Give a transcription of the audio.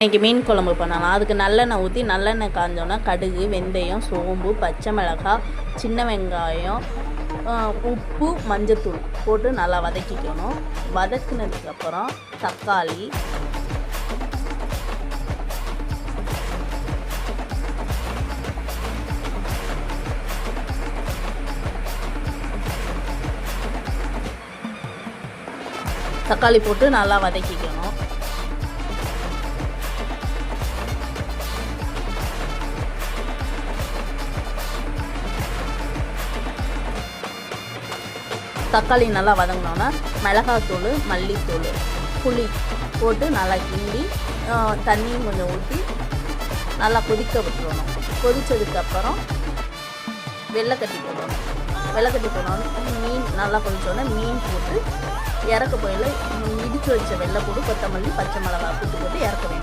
இன்றைக்கி மீன் குழம்பு பண்ணலாம். அதுக்கு நல்லெண்ணெய் ஊற்றி நல்லெண்ணெய் காஞ்சோன்னா கடுகு, வெந்தயம், சோம்பு, பச்சை மிளகாய், சின்ன வெங்காயம், உப்பு, மஞ்சத்தூள் போட்டு நல்லா வதக்கிக்கணும். வதக்குனதுக்கப்புறம் தக்காளி, போட்டு நல்லா வதக்கிக்கணும். தக்காளி நல்லா வதங்கினோன்னா மிளகாத்தூள், மல்லித்தூள், புளி போட்டு நல்லா கிண்டி தண்ணியும் கொஞ்சம் ஊற்றி நல்லா கொதிக்க விட்டுறணும். கொதித்ததுக்கப்புறம் வெள்ளைக்கட்டி போடணும். வெள்ளைக்கட்டி போடணும். மீன் நல்லா கொதிச்சோடனே மீன் போட்டு இறக்க போயில இடித்து வச்ச வெள்ளைப்பூடு, கொத்தமல்லி, பச்சை மிளகாய் போட்டு இறக்க வேண்டும்.